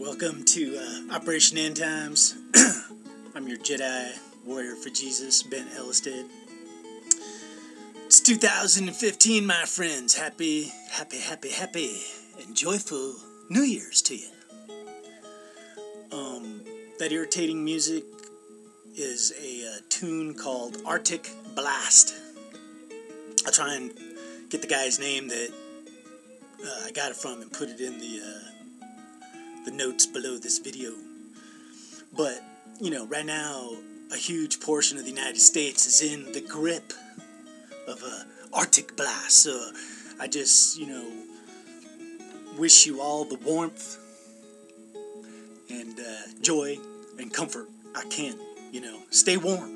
welcome to Operation End Times. I'm your Jedi warrior for Jesus, Ben Ellisted. It's 2015, my friends. Happy, and joyful New Year's to you. That irritating music is a tune called Arctic Blast. I'll try and get the guy's name that I got it from and put it in the notes below this video. But, right now, a huge portion of the United States is in the grip of a Arctic blast. So I just, wish you all the warmth and joy and comfort I can. Stay warm,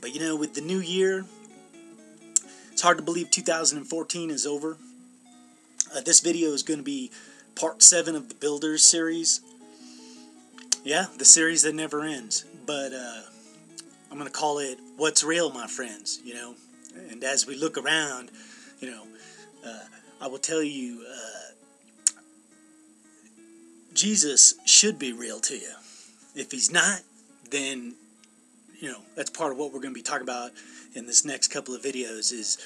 But, with the new year, it's hard to believe 2014 is over. This video is going to be part 7 of the Builders series. Yeah, the series that never ends. But I'm going to call it What's Real, my friends, And as we look around, I will tell you, Jesus should be real to you. If he's not, then, that's part of what we're going to be talking about in this next couple of videos is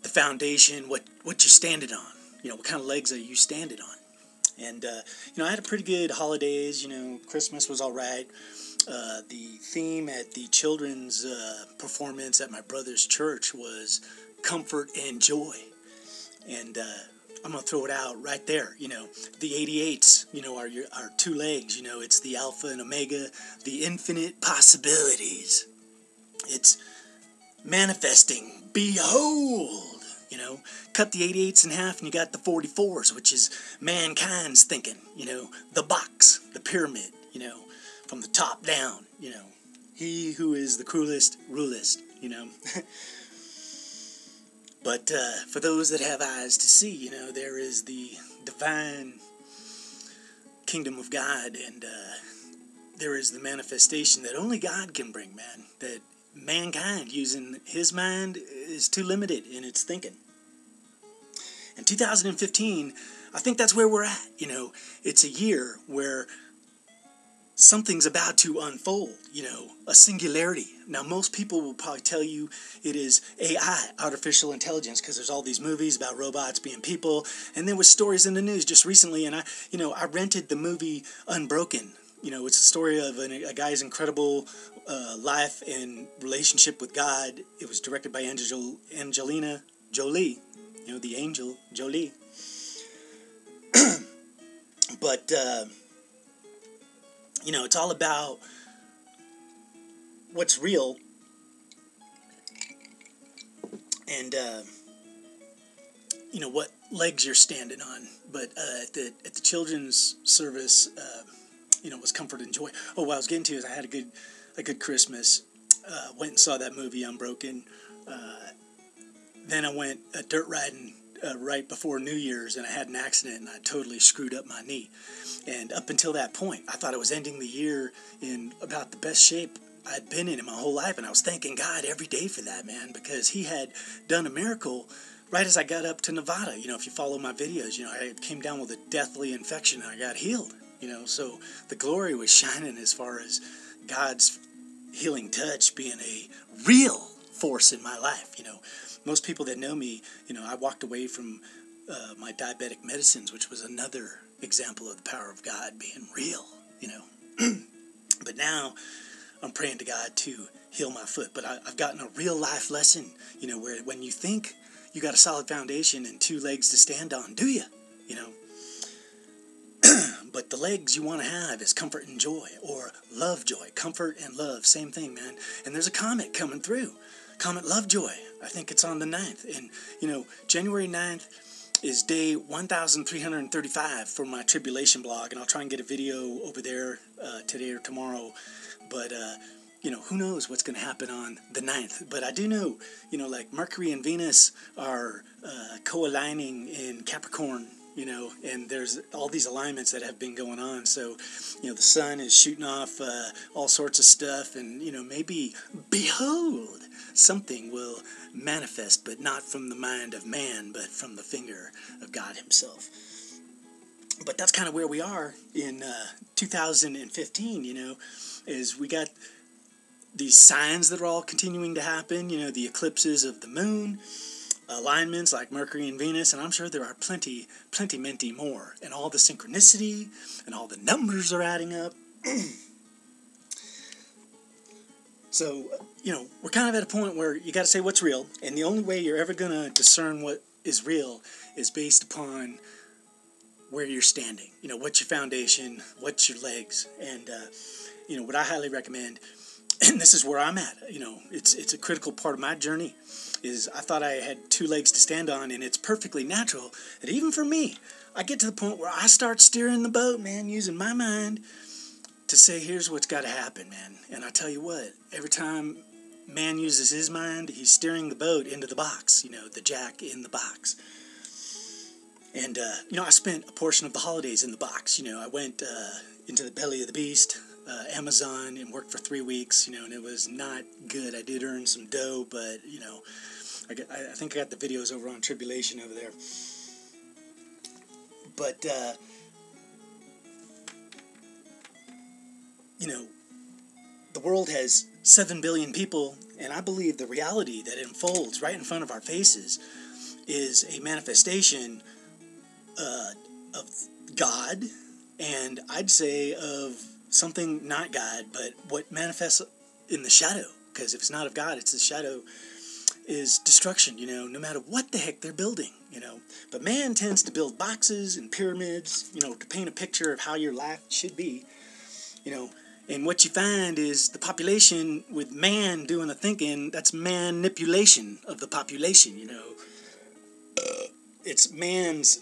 the foundation, what you're standing on. What kind of legs are you standing on? And, I had a pretty good holidays. Christmas was all right. The theme at the children's performance at my brother's church was comfort and joy. And I'm going to throw it out right there. The 88s, are our two legs. It's the Alpha and Omega, the infinite possibilities. It's manifesting. Behold! Cut the 88s in half and you got the 44s, which is mankind's thinking, the box, the pyramid, from the top down, he who is the cruelest, rulest, But for those that have eyes to see, there is the divine kingdom of God, and there is the manifestation that only God can bring, man, that mankind using his mind is too limited in its thinking. In 2015, I think that's where we're at. It's a year where something's about to unfold, a singularity. Now, most people will probably tell you it is AI, artificial intelligence, because there's all these movies about robots being people, and there was stories in the news just recently, and I rented the movie Unbroken. It's a story of a guy's incredible life and relationship with God. It was directed by Angelina Jolie, the angel Jolie. But, it's all about what's real and, what legs you're standing on. But at the children's service, was comfort and joy. Oh, what I was getting to is I had a good Christmas. Went and saw that movie Unbroken. Then I went dirt riding right before New Year's, and I had an accident, and I totally screwed up my knee. And up until that point, I thought I was ending the year in about the best shape I'd been in my whole life, and I was thanking God every day for that, man, because he had done a miracle right as I got up to Nevada. If you follow my videos, I came down with a deathly infection, and I got healed, so the glory was shining as far as God's healing touch being a real force in my life. Most people that know me, I walked away from my diabetic medicines, which was another example of the power of God being real, But now I'm praying to God to heal my foot. But I've gotten a real life lesson, where when you think you got a solid foundation and two legs to stand on, do you? But the legs you want to have is comfort and joy, or love joy. Comfort and love, same thing, man. And there's a comet coming through. Comet Lovejoy. I think it's on the 9th. And, January 9th is day 1,335 for my tribulation blog. And I'll try and get a video over there today or tomorrow. But, who knows what's going to happen on the 9th. But I do know, like Mercury and Venus are co-aligning in Capricorn, and there's all these alignments that have been going on. So, the sun is shooting off all sorts of stuff, and, maybe, behold, something will manifest, but not from the mind of man, but from the finger of God himself. But that's kind of where we are in 2015, is we got these signs that are all continuing to happen, the eclipses of the moon, alignments like Mercury and Venus, and I'm sure there are plenty more, and all the synchronicity and all the numbers are adding up. So, we're kind of at a point where you got to say what's real, and the only way you're ever going to discern what is real is based upon where you're standing. What's your foundation, what's your legs, and what I highly recommend, and this is where I'm at, it's a critical part of my journey, is I thought I had two legs to stand on, and it's perfectly natural that even for me, I get to the point where I start steering the boat, man, using my mind to say, here's what's got to happen, man. And I tell you what, every time man uses his mind, he's steering the boat into the box, the jack in the box. And, I spent a portion of the holidays in the box. I went into the belly of the beast, Amazon, and worked for 3 weeks, and it was not good. I did earn some dough, but, I think I got the videos over on Tribulation over there. But, the world has 7 billion people, and I believe the reality that unfolds right in front of our faces is a manifestation of God, and I'd say of something not God, but what manifests in the shadow, because if it's not of God, it's the shadow, is destruction, no matter what the heck they're building, But man tends to build boxes and pyramids, to paint a picture of how your life should be, and what you find is the population with man doing the thinking, that's manipulation of the population, It's man's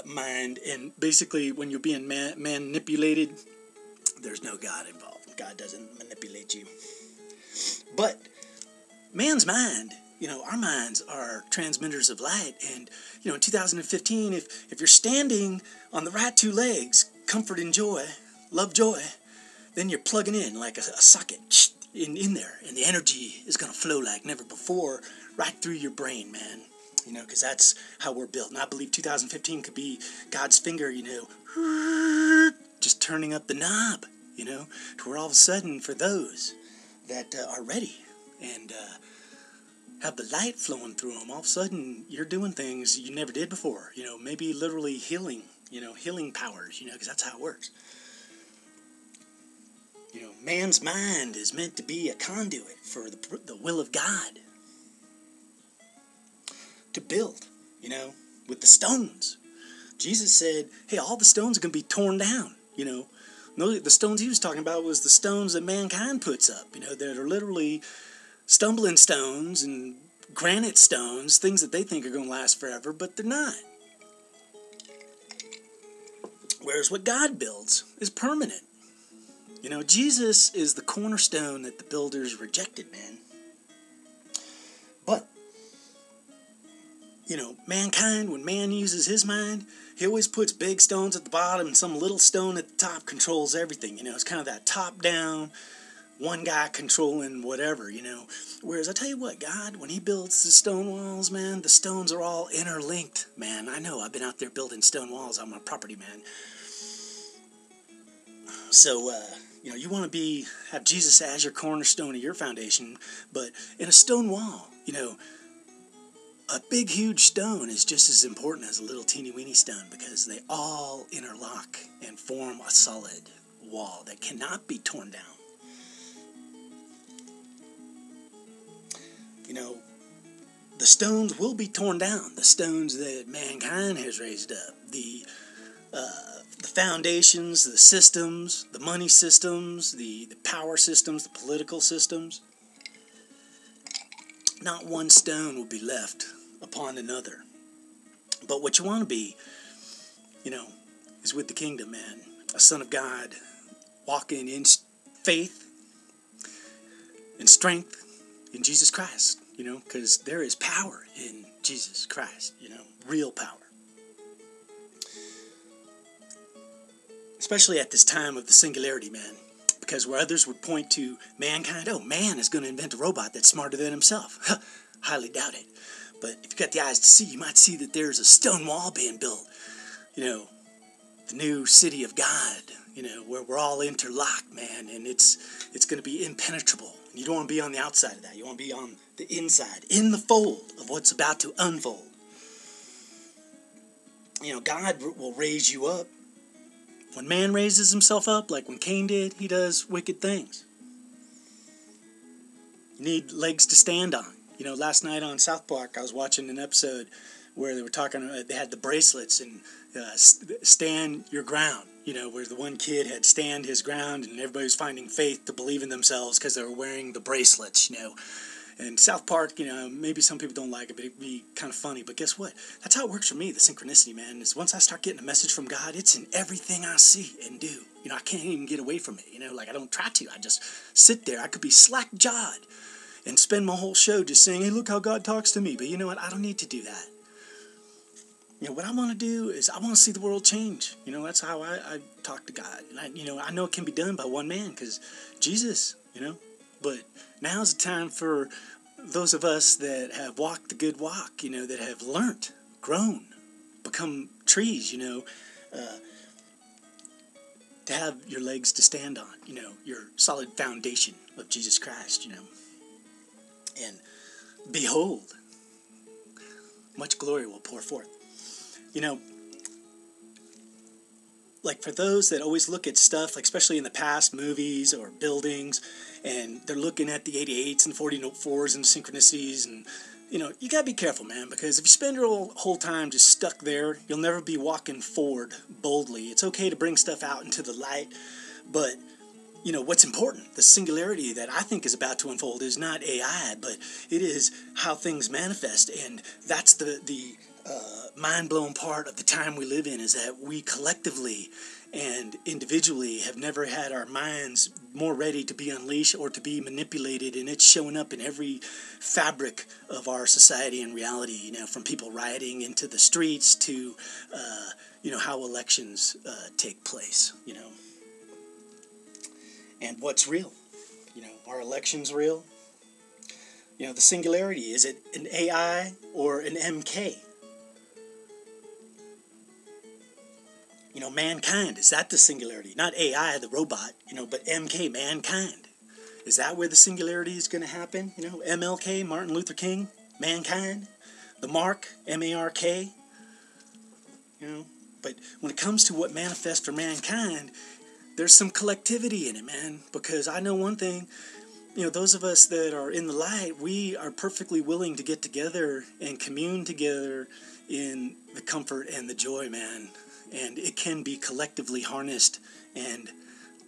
mind, and basically when you're being manipulated, there's no God involved. God doesn't manipulate you. But man's mind, our minds are transmitters of light, and, in 2015, if you're standing on the right two legs, comfort and joy, love, joy, then you're plugging in like a socket in there, and the energy is going to flow like never before right through your brain, man. Because that's how we're built. And I believe 2015 could be God's finger, just turning up the knob, to where all of a sudden, for those that are ready and have the light flowing through them, all of a sudden you're doing things you never did before, maybe literally healing, healing powers, because that's how it works. Man's mind is meant to be a conduit for the will of God. To build, with the stones. Jesus said, hey, all the stones are going to be torn down, No, the stones he was talking about was the stones that mankind puts up, that are literally stumbling stones and granite stones, things that they think are going to last forever, but they're not. Whereas what God builds is permanent. Jesus is the cornerstone that the builders rejected, man. But mankind, when man uses his mind, he always puts big stones at the bottom and some little stone at the top controls everything. It's kind of that top-down, one guy controlling whatever, Whereas I tell you what, God, when he builds the stone walls, man, the stones are all interlinked, man. I know, I've been out there building stone walls on my property, man. So, you want to have Jesus as your cornerstone of your foundation, but in a stone wall, a big, huge stone is just as important as a little teeny-weeny stone, because they all interlock and form a solid wall that cannot be torn down. The stones will be torn down, the stones that mankind has raised up, the foundations, the systems, the money systems, the power systems, the political systems. Not one stone will be left upon another. But what you want to be, is with the kingdom, man. A son of God, walking in faith and strength in Jesus Christ, because there is power in Jesus Christ, real power. especially at this time of the singularity, man. Because where others would point to mankind, oh, man is going to invent a robot that's smarter than himself. Highly doubt it. But if you've got the eyes to see, you might see that there's a stone wall being built. You know, the new city of God, you know, where we're all interlocked, man, and it's going to be impenetrable. You don't want to be on the outside of that. You want to be on the inside, in the fold of what's about to unfold. You know, God will raise you up. When man raises himself up, like when Cain did, he does wicked things. You need legs to stand on. You know, last night on South Park, I was watching an episode where they were talking, they had the bracelets and stand your ground, you know, where the one kid had stand his ground and everybody was finding faith to believe in themselves because they were wearing the bracelets, you know. And South Park, you know, maybe some people don't like it, but it'd be kind of funny. But guess what? That's how it works for me, the synchronicity, man, is once I start getting a message from God, it's in everything I see and do. You know, I can't even get away from it, you know, like I don't try to. I just sit there. I could be slack-jawed and spend my whole show just saying, hey, look how God talks to me. But you know what? I don't need to do that. You know, what I want to do is I want to see the world change. You know, that's how I talk to God. And I know it can be done by one man because Jesus, you know. But now's the time for those of us that have walked the good walk, you know, that have learnt, grown, become trees, you know, to have your legs to stand on, you know, your solid foundation of Jesus Christ, you know. And behold, much glory will pour forth. You know, like for those that always look at stuff, like especially in the past, movies or buildings, and they're looking at the 88s and 44s and synchronicities, and, you know, you got to be careful, man, because if you spend your whole time just stuck there, you'll never be walking forward boldly. It's okay to bring stuff out into the light, but, you know, what's important, the singularity that I think is about to unfold is not AI, but it is how things manifest, and that's the mind-blown part of the time we live in, is that we collectively and individually have never had our minds more ready to be unleashed or to be manipulated, and it's showing up in every fabric of our society and reality, you know, from people rioting into the streets to, you know, how elections take place, you know. And what's real? You know, are elections real? You know, the singularity, is it an AI or an MK? You know, mankind, is that the singularity? Not AI, the robot, you know, but MK, mankind. Is that where the singularity is going to happen? You know, MLK, Martin Luther King, mankind. The mark, M-A-R-K. You know, but when it comes to what manifests for mankind, there's some collectivity in it, man, because I know one thing, you know, those of us that are in the light, we are perfectly willing to get together and commune together in the comfort and the joy, man. And it can be collectively harnessed and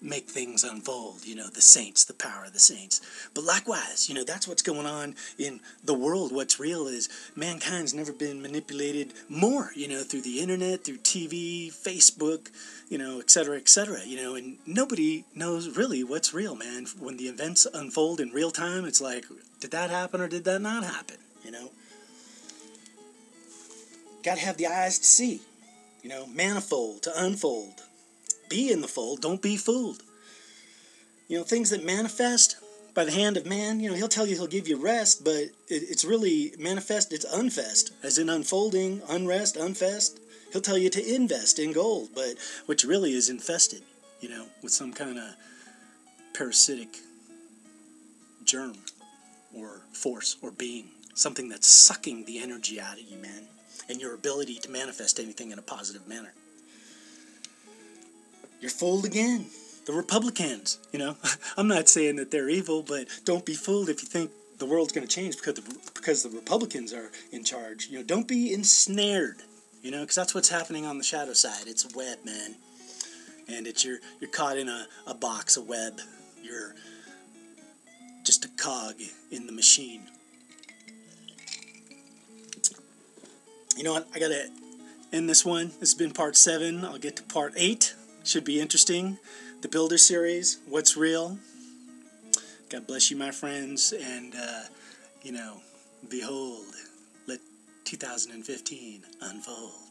make things unfold, you know, the saints, the power of the saints. But likewise, you know, that's what's going on in the world. What's real is mankind's never been manipulated more, you know, through the internet, through TV, Facebook, you know, et cetera, you know, and nobody knows really what's real, man. When the events unfold in real time, it's like, did that happen or did that not happen, you know? Got to have the eyes to see. You know, manifold to unfold. Be in the fold, don't be fooled. You know, things that manifest by the hand of man, you know, he'll tell you he'll give you rest, but it's really manifest, it's unfest, as in unfolding, unrest, unfest. He'll tell you to invest in gold, but which really is infested, you know, with some kind of parasitic germ or force or being, something that's sucking the energy out of you, man, and your ability to manifest anything in a positive manner. You're fooled again. The Republicans, you know, I'm not saying that they're evil, but don't be fooled if you think the world's going to change because the Republicans are in charge. You know, don't be ensnared, you know, because that's what's happening on the shadow side. It's a web, man, and it's you're caught in a box, a web. You're just a cog in the machine. You know what? I gotta end this one. This has been part 7. I'll get to part 8. Should be interesting. The Builder series. What's real? God bless you, my friends. And, you know, behold, let 2015 unfold.